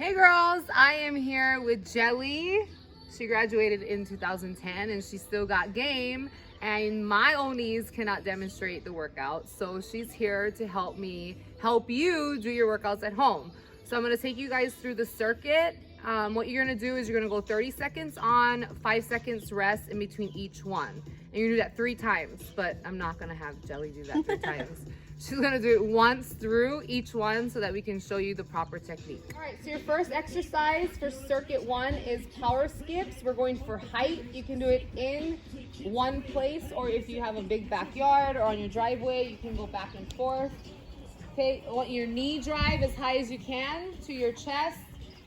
Hey girls, I am here with Jelly. She graduated in 2010 and she still got game, and my own knees cannot demonstrate the workout. So she's here to help you do your workouts at home. So I'm gonna take you guys through the circuit. What you're gonna do is you're gonna go 30 seconds on, 5 seconds rest in between each one. And you're gonna do that 3 times, but I'm not gonna have Jelly do that 3 times. She's gonna do it once through each one so that we can show you the proper technique. All right, so your first exercise for circuit 1 is power skips. We're going for height. You can do it in one place, or if you have a big backyard or on your driveway, you can go back and forth. Okay, I want your knee drive as high as you can to your chest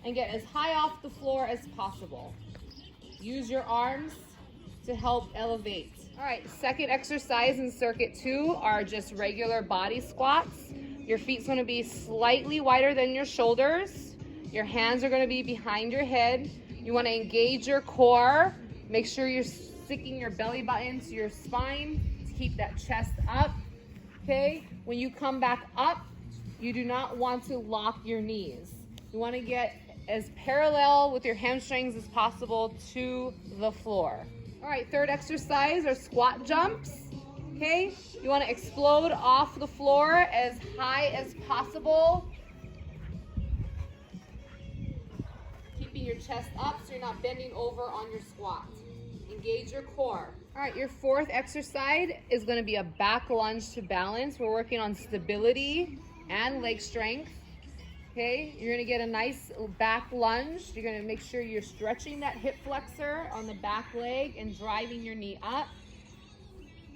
and get as high off the floor as possible. Use your arms to help elevate. All right, second exercise in circuit 2 are just regular body squats. Your feet's gonna be slightly wider than your shoulders. Your hands are gonna be behind your head. You wanna engage your core. Make sure you're sticking your belly button to your spine to keep that chest up, okay? When you come back up, you do not want to lock your knees. You wanna get as parallel with your hamstrings as possible to the floor. All right, third exercise are squat jumps, okay? You wanna explode off the floor as high as possible. Keeping your chest up so you're not bending over on your squat. Engage your core. All right, your fourth exercise is gonna be a back lunge to balance. We're working on stability and leg strength. Okay, you're gonna get a nice back lunge. You're gonna make sure you're stretching that hip flexor on the back leg and driving your knee up.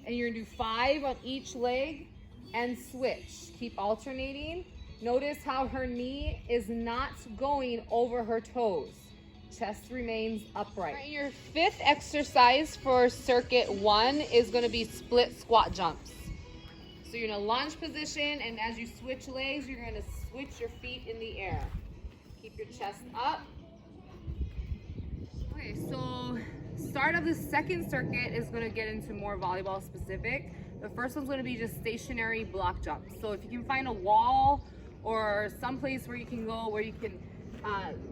And you're gonna do 5 on each leg and switch. Keep alternating. Notice how her knee is not going over her toes. Chest remains upright. All right, your fifth exercise for circuit 1 is gonna be split squat jumps. So you're in a lunge position, and as you switch legs, you're gonna switch your feet in the air. Keep your chest up. Okay, so start of the second circuit is gonna get into more volleyball specific. The first one's gonna be just stationary block jumps. So if you can find a wall or someplace where you can go where you can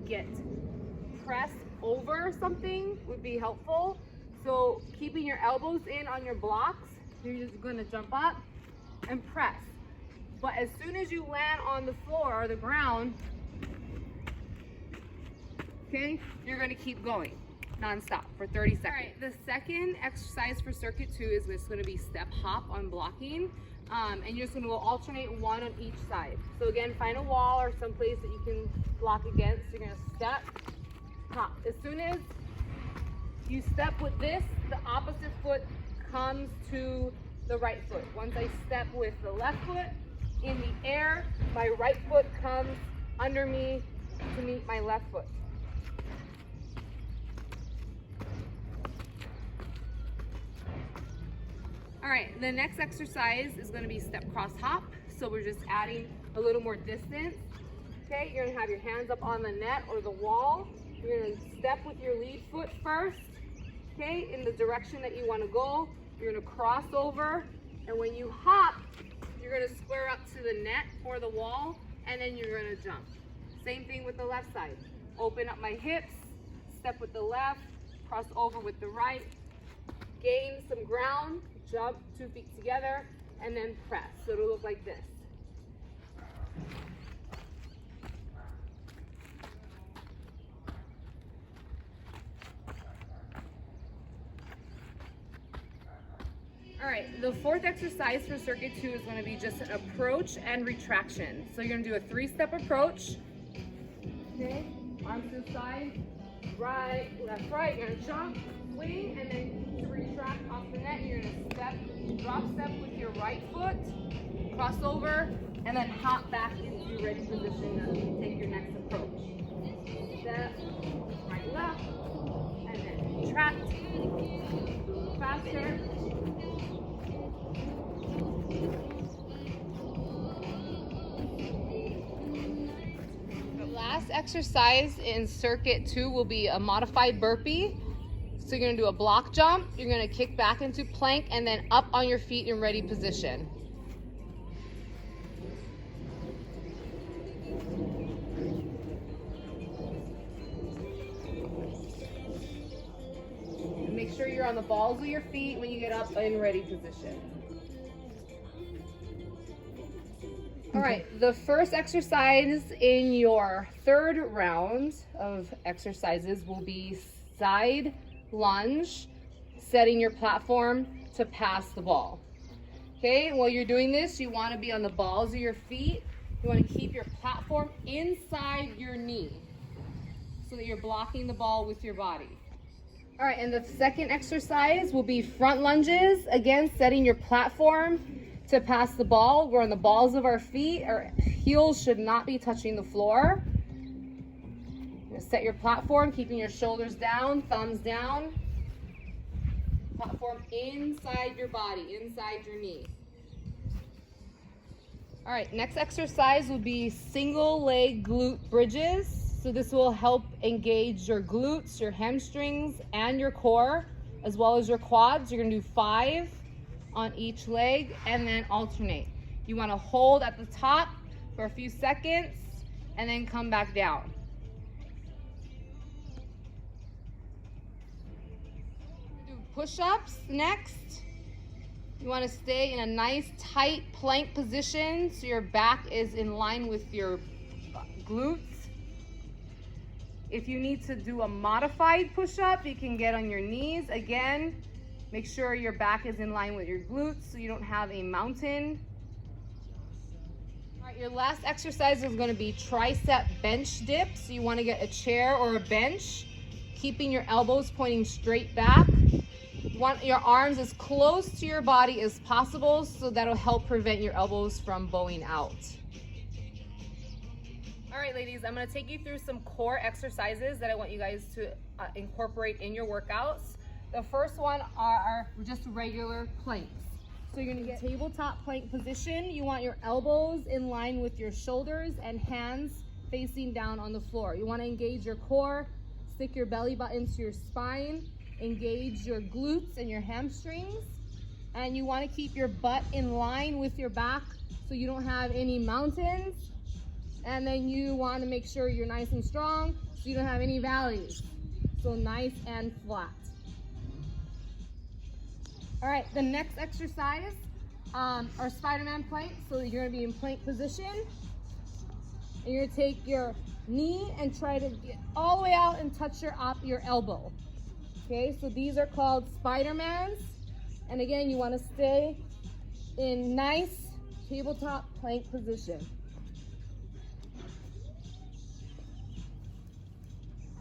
get pressed over something would be helpful. So keeping your elbows in on your blocks, you're just gonna jump up and press. But as soon as you land on the floor or the ground, okay, you're gonna keep going non-stop for 30 seconds. All right, the second exercise for circuit 2 is just gonna be step hop on blocking. And you're just gonna go alternate 1 on each side. So again, find a wall or some place that you can block against. You're gonna step, hop. As soon as you step with this, the opposite foot comes to the right foot. Once I step with the left foot in the air, my right foot comes under me to meet my left foot. All right, the next exercise is gonna be step cross hop. So we're just adding a little more distance. Okay, you're gonna have your hands up on the net or the wall. You're gonna step with your lead foot first, okay, in the direction that you wanna go. You're gonna cross over, and when you hop, you're gonna square up to the net or the wall, and then you're gonna jump. Same thing with the left side. Open up my hips, step with the left, cross over with the right, gain some ground, jump 2 feet together, and then press. So it'll look like this. All right, the fourth exercise for circuit 2 is going to be just an approach and retraction. So you're going to do a 3-step approach. Okay, arms to the side, right, left, right. You're going to jump, swing, and then to retract off the net, you're going to step, drop step with your right foot, cross over, and then hop back into ready position and take your next approach. Step, right, left, and then retract, faster. The last exercise in circuit 2 will be a modified burpee. So you're gonna do a block jump, you're gonna kick back into plank, and then up on your feet in ready position. sure you're on the balls of your feet when you get up in ready position. All right, the first exercise in your third round of exercises will be side lunge, setting your platform to pass the ball. Okay, while you're doing this, you want to be on the balls of your feet. You want to keep your platform inside your knee so that you're blocking the ball with your body. All right, and the second exercise will be front lunges. Again, setting your platform to pass the ball. We're on the balls of our feet. Our heels should not be touching the floor. Set your platform, keeping your shoulders down, thumbs down. Platform inside your body, inside your knee. All right, next exercise will be single leg glute bridges. So this will help engage your glutes, your hamstrings, and your core, as well as your quads. You're gonna do 5 on each leg and then alternate. You wanna hold at the top for a few seconds and then come back down. Do push-ups next. You wanna stay in a nice tight plank position so your back is in line with your glutes. If you need to do a modified push-up, you can get on your knees. Again, make sure your back is in line with your glutes so you don't have a mountain. All right, your last exercise is going to be tricep bench dips. So you want to get a chair or a bench, keeping your elbows pointing straight back. You want your arms as close to your body as possible so that'll help prevent your elbows from bowing out. All right, ladies, I'm gonna take you through some core exercises that I want you guys to incorporate in your workouts. The first one are just regular planks. So you're gonna get tabletop plank position. You want your elbows in line with your shoulders and hands facing down on the floor. You wanna engage your core, stick your belly button to your spine, engage your glutes and your hamstrings, and you wanna keep your butt in line with your back so you don't have any mountains. And then you want to make sure you're nice and strong so you don't have any valleys. So nice and flat. All right, the next exercise are Spider-Man planks. So you're going to be in plank position. And you're going to take your knee and try to get all the way out and touch your elbow. Okay, so these are called Spider-Mans. And again, you want to stay in nice tabletop plank position.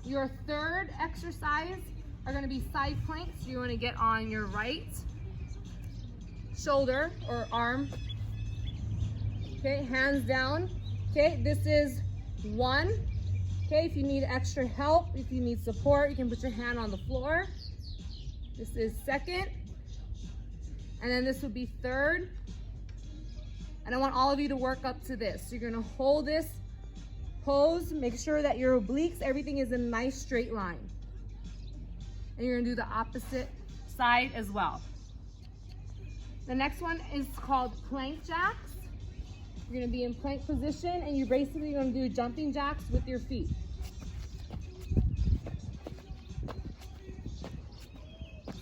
Your third exercise are going to be side planks. You want to get on your right shoulder or arm. Okay, hands down. Okay, this is 1. Okay, if you need extra help, if you need support, you can put your hand on the floor. This is 2nd. And then this would be 3rd. And I want all of you to work up to this. So you're going to hold this pose, make sure that your obliques, everything is in a nice straight line. And you're gonna do the opposite side as well. The next one is called plank jacks. You're gonna be in plank position and you're basically gonna do jumping jacks with your feet.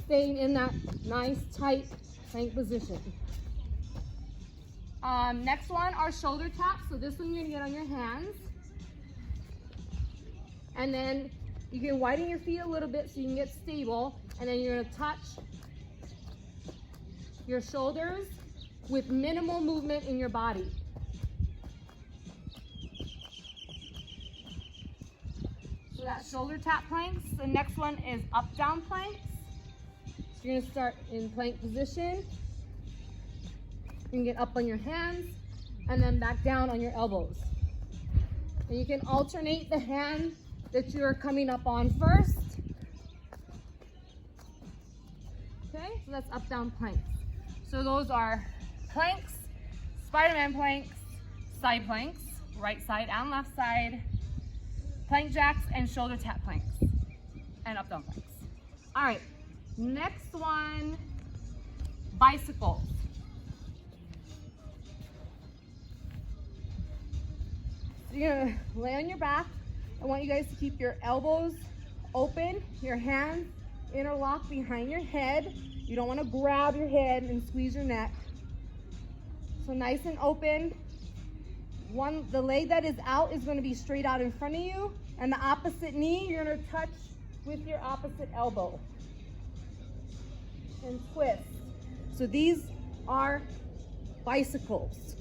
Staying in that nice tight plank position. Next one are shoulder taps. So this one you're gonna get on your hands. And then you can widen your feet a little bit so you can get stable. And then you're gonna touch your shoulders with minimal movement in your body. So that's shoulder tap planks. The next one is up down planks. So you're gonna start in plank position. You can get up on your hands and then back down on your elbows. And you can alternate the hand that you're coming up on first. Okay, so that's up down planks. So those are planks, Spider-Man planks, side planks, right side and left side, plank jacks, and shoulder tap planks, and up down planks. All right, next one, bicycles. So you're gonna lay on your back. I want you guys to keep your elbows open, your hands interlock behind your head. You don't want to grab your head and squeeze your neck. So nice and open. The leg that is out is going to be straight out in front of you, and the opposite knee you're going to touch with your opposite elbow. And twist. So these are bicycles.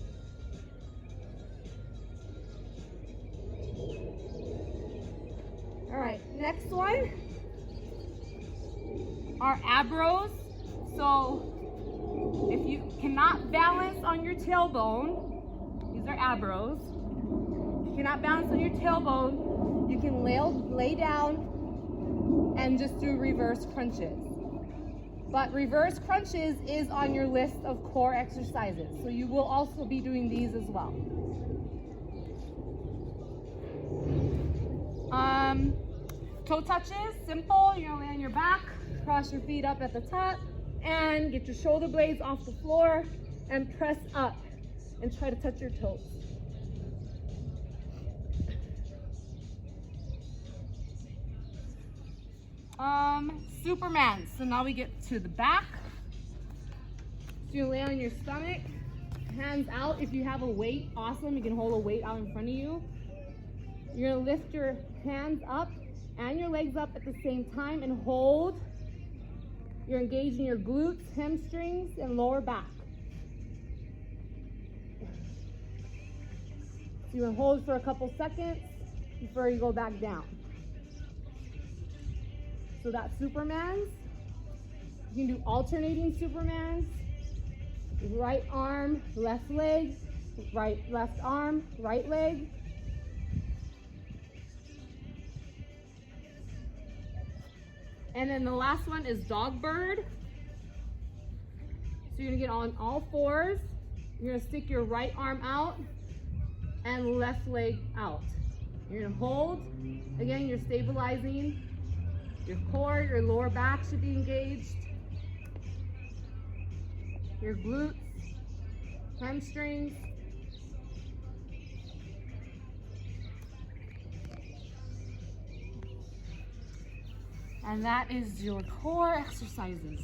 All right, next one are ab rows. So if you cannot balance on your tailbone, these are ab rows. If you cannot balance on your tailbone, you can lay down and just do reverse crunches. But reverse crunches is on your list of core exercises. So you will also be doing these as well. Toe touches, simple. You're gonna lay on your back, cross your feet up at the top, and get your shoulder blades off the floor and press up and try to touch your toes. Superman. So now we get to the back. So you lay on your stomach, hands out. If you have a weight, awesome. You can hold a weight out in front of you. You're gonna lift your hands up and your legs up at the same time and hold. You're engaging your glutes, hamstrings, and lower back. So you're gonna hold for a couple seconds before you go back down. So that's Supermans. You can do alternating Supermans. Right arm, left leg, left arm, right leg. And then the last one is dog bird. So you're gonna get on all fours. You're gonna stick your right arm out and left leg out. You're gonna hold. Again, you're stabilizing your core, your lower back should be engaged. Your glutes, hamstrings. And that is your core exercises.